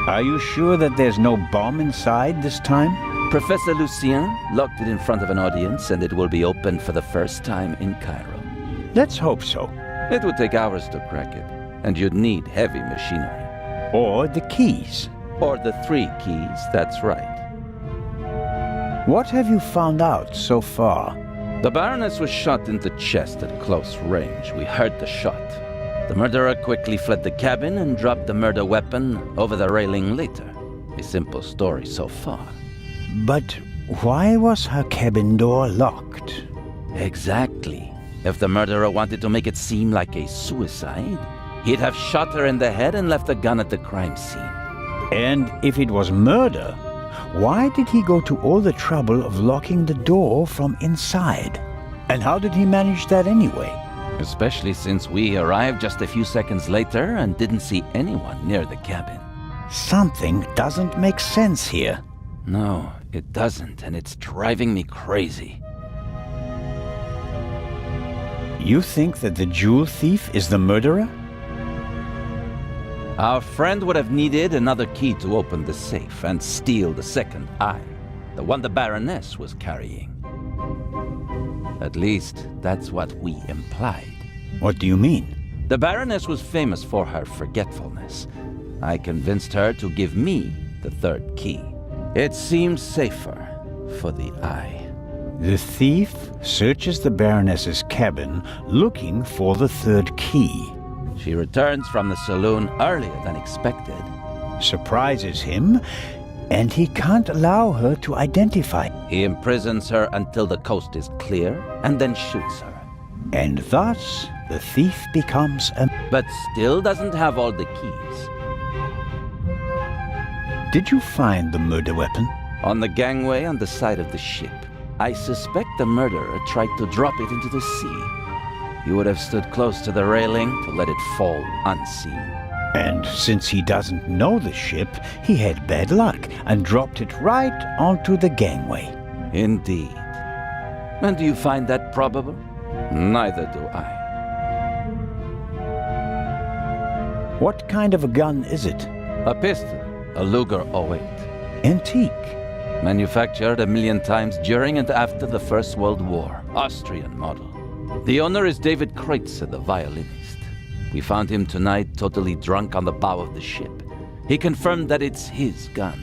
Are you sure that there's no bomb inside this time? Professor Lucien locked it in front of an audience, and it will be opened for the first time in Cairo. Let's hope so. It would take hours to crack it, and you'd need heavy machinery. Or the keys. Or the 3 keys, that's right. What have you found out so far? The Baroness was shot in the chest at close range. We heard the shot. The murderer quickly fled the cabin and dropped the murder weapon over the railing later. A simple story so far. But why was her cabin door locked? Exactly. If the murderer wanted to make it seem like a suicide, he'd have shot her in the head and left the gun at the crime scene. And if it was murder, why did he go to all the trouble of locking the door from inside? And how did he manage that anyway? Especially since we arrived just a few seconds later and didn't see anyone near the cabin. Something doesn't make sense here. No, it doesn't, and it's driving me crazy. You think that the jewel thief is the murderer? Our friend would have needed another key to open the safe and steal the second eye, the one the Baroness was carrying. At least, that's what we implied. What do you mean? The Baroness was famous for her forgetfulness. I convinced her to give me the 3rd key. It seems safer for the eye. The thief searches the Baroness's cabin looking for the 3rd key. She returns from the saloon earlier than expected. Surprises him, and he can't allow her to identify. He imprisons her until the coast is clear, and then shoots her. And thus, the thief becomes a... But still doesn't have all the keys. Did you find the murder weapon? On the gangway on the side of the ship. I suspect the murderer tried to drop it into the sea. He would have stood close to the railing to let it fall unseen. And since he doesn't know the ship, he had bad luck and dropped it right onto the gangway. Indeed. And do you find that probable? Neither do I. What kind of a gun is it? A pistol, a Luger 08. Antique. Manufactured 1,000,000 times during and after the First World War. Austrian model. The owner is David Kreutzer, the violinist. We found him tonight totally drunk on the bow of the ship. He confirmed that it's his gun,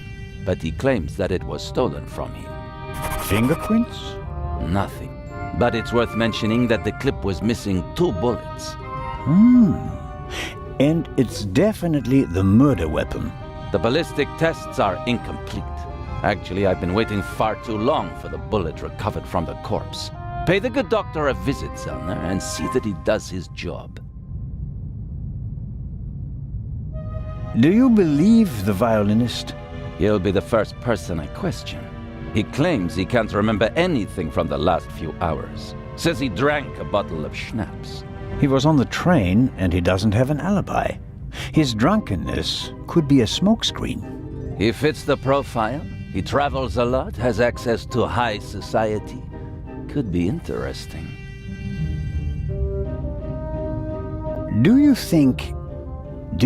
but he claims that it was stolen from him. Fingerprints? Nothing. But it's worth mentioning that the clip was missing 2 bullets. And it's definitely the murder weapon. The ballistic tests are incomplete. Actually, I've been waiting far too long for the bullet recovered from the corpse. Pay the good doctor a visit, Zellner, and see that he does his job. Do you believe the violinist? He'll be the first person I question. He claims he can't remember anything from the last few hours. Says he drank a bottle of schnapps. He was on the train and he doesn't have an alibi. His drunkenness could be a smokescreen. He fits the profile. He travels a lot, has access to high society. Could be interesting. Do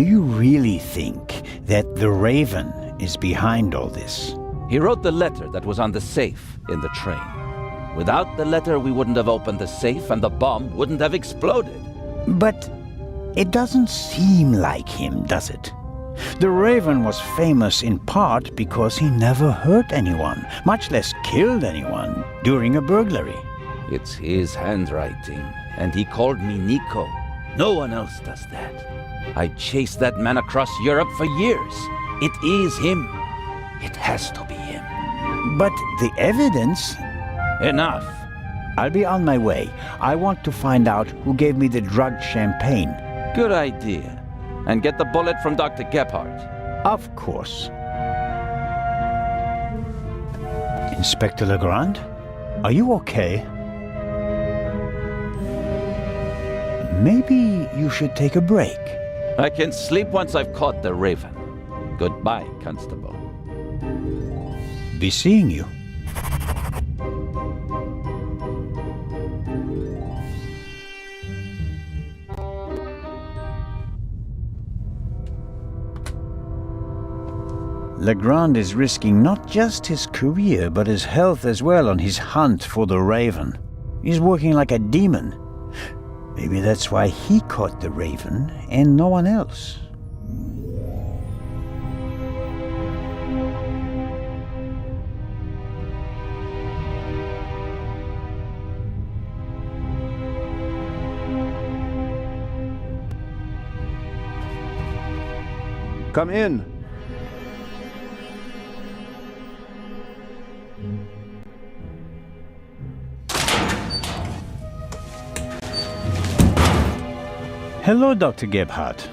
you really think that the Raven is behind all this? He wrote the letter that was on the safe in the train. Without the letter, we wouldn't have opened the safe and the bomb wouldn't have exploded. But it doesn't seem like him, does it? The Raven was famous in part because he never hurt anyone, much less killed anyone, during a burglary. It's his handwriting, and he called me Nico. No one else does that. I chased that man across Europe for years. It is him. It has to be him. But the evidence... Enough. I'll be on my way. I want to find out who gave me the drugged champagne. Good idea. And get the bullet from Dr. Gebhardt. Of course. Inspector Legrand? Are you okay? Maybe you should take a break. I can sleep once I've caught the Raven. Goodbye, Constable. Be seeing you. Legrand is risking not just his career, but his health as well on his hunt for the Raven. He's working like a demon. Maybe that's why he caught the Raven and no one else. Come in. Hello, Dr. Gebhardt.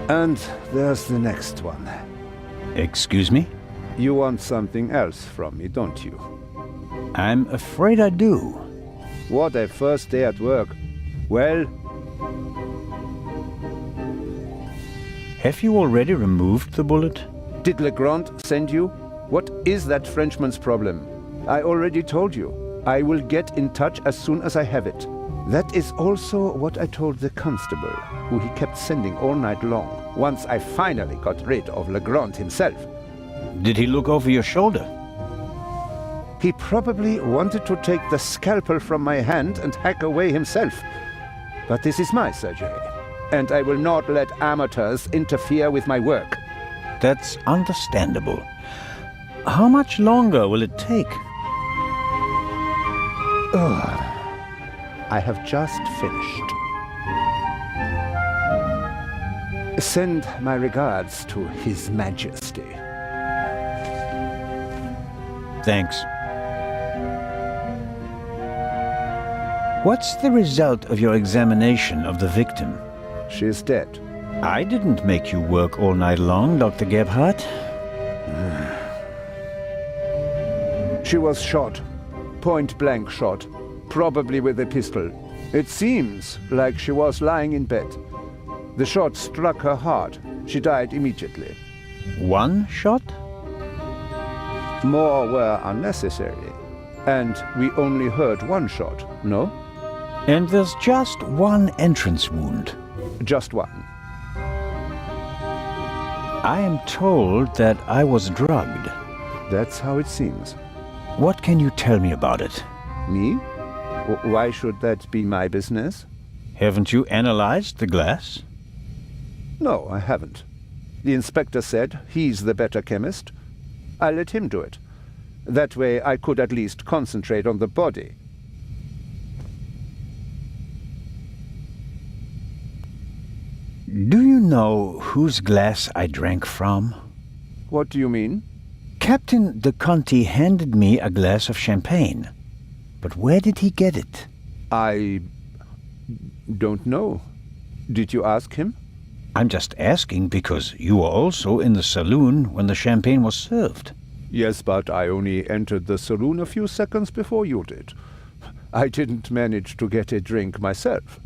And there's the next one. Excuse me? You want something else from me, don't you? I'm afraid I do. What a first day at work. Well, have you already removed the bullet? did Legrand send you? What is that Frenchman's problem? I already told you. I will get in touch as soon as I have it. That is also what I told the constable, who he kept sending all night long, once I finally got rid of Legrand himself. Did he look over your shoulder? He probably wanted to take the scalpel from my hand and hack away himself. But this is my surgery, and I will not let amateurs interfere with my work. That's understandable. How much longer will it take? I have just finished. Send my regards to His Majesty. Thanks. What's the result of your examination of the victim? She is dead. I didn't make you work all night long, Dr. Gebhardt. She was shot. Point-blank shot. Probably with a pistol. It seems like she was lying in bed. The shot struck her heart. She died immediately. One shot? More were unnecessary. And we only heard one shot, no? And there's just one entrance wound. Just one. I am told that I was drugged. That's how it seems. What can you tell me about it? Me? Why should that be my business? Haven't you analyzed the glass? No, I haven't. The inspector said he's the better chemist. I let him do it. That way I could at least concentrate on the body. Do you know whose glass I drank from? What do you mean? Captain de Conti handed me a glass of champagne. But where did he get it? I don't know. Did you ask him? I'm just asking because you were also in the saloon when the champagne was served. Yes, but I only entered the saloon a few seconds before you did. I didn't manage to get a drink myself.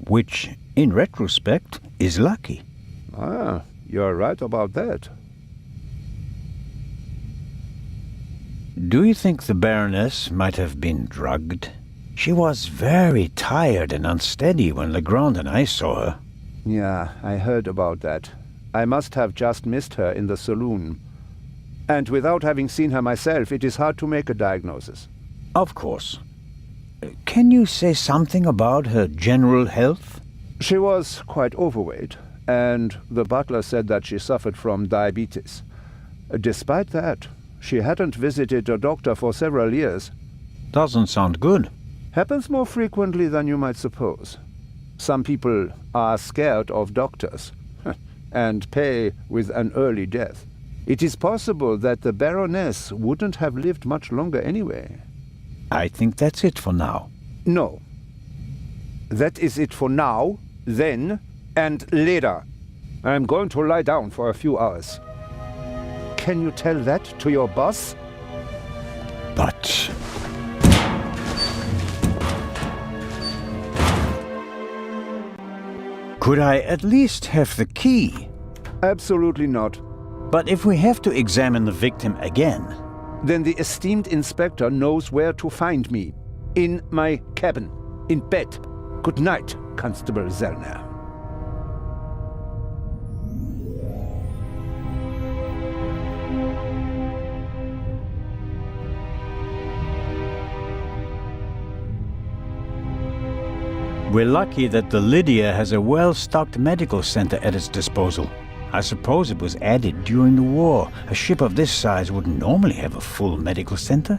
Which, in retrospect, is lucky. Ah, you're right about that. Do you think the Baroness might have been drugged? She was very tired and unsteady when Legrand and I saw her. Yeah, I heard about that. I must have just missed her in the saloon. And without having seen her myself, it is hard to make a diagnosis. Of course. Can you say something about her general health? She was quite overweight, and the butler said that she suffered from diabetes. Despite that, she hadn't visited a doctor for several years. Doesn't sound good. Happens more frequently than you might suppose. Some people are scared of doctors and pay with an early death. It is possible that the Baroness wouldn't have lived much longer anyway. I think that's it for now. No. That is it for now, then, and later. I'm going to lie down for a few hours. Can you tell that to your boss? But... could I at least have the key? Absolutely not. But if we have to examine the victim again... Then the esteemed inspector knows where to find me. In my cabin. In bed. Good night, Constable Zellner. We're lucky that the Lydia has a well-stocked medical center at its disposal. I suppose it was added during the war. A ship of this size wouldn't normally have a full medical center.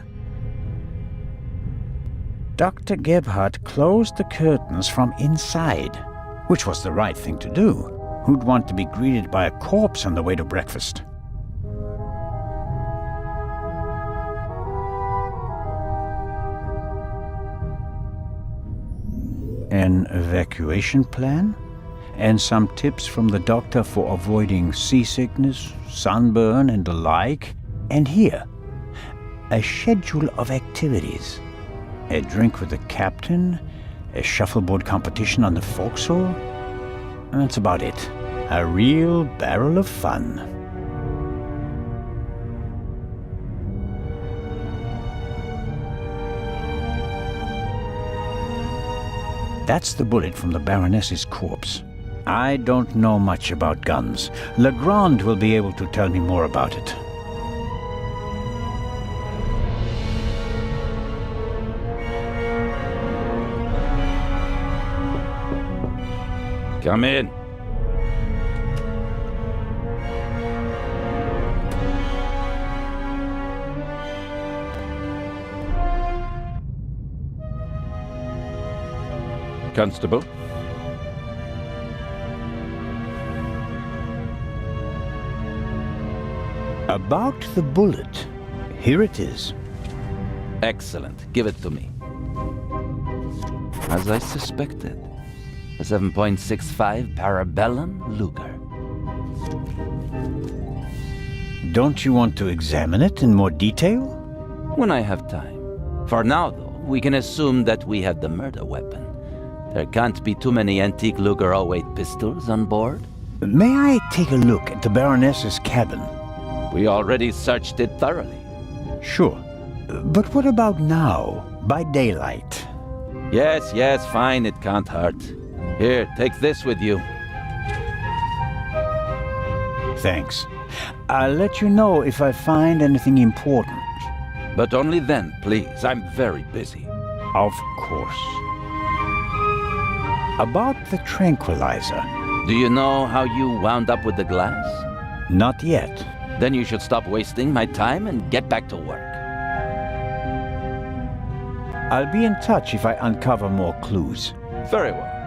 Dr. Gebhardt closed the curtains from inside, which was the right thing to do. Who'd want to be greeted by a corpse on the way to breakfast? An evacuation plan? And some tips from the doctor for avoiding seasickness, sunburn, and the like. And here, a schedule of activities. A drink with the captain, a shuffleboard competition on the forecastle. That's about it. A real barrel of fun. That's the bullet from the Baroness's corpse. I don't know much about guns. Legrand will be able to tell me more about it. Come in. Constable? About the bullet. Here it is. Excellent. Give it to me. As I suspected, a 7.65 Parabellum Luger. Don't you want to examine it in more detail? When I have time. For now, though, we can assume that we have the murder weapon. There can't be too many antique Luger 08 pistols on board. May I take a look at the Baroness's cabin? We already searched it thoroughly. Sure. But what about now, by daylight? Yes, fine, it can't hurt. Here, take this with you. Thanks. I'll let you know if I find anything important. But only then, please. I'm very busy. Of course. About the tranquilizer. Do you know how you wound up with the glass? Not yet. Then you should stop wasting my time and get back to work. I'll be in touch if I uncover more clues. Very well.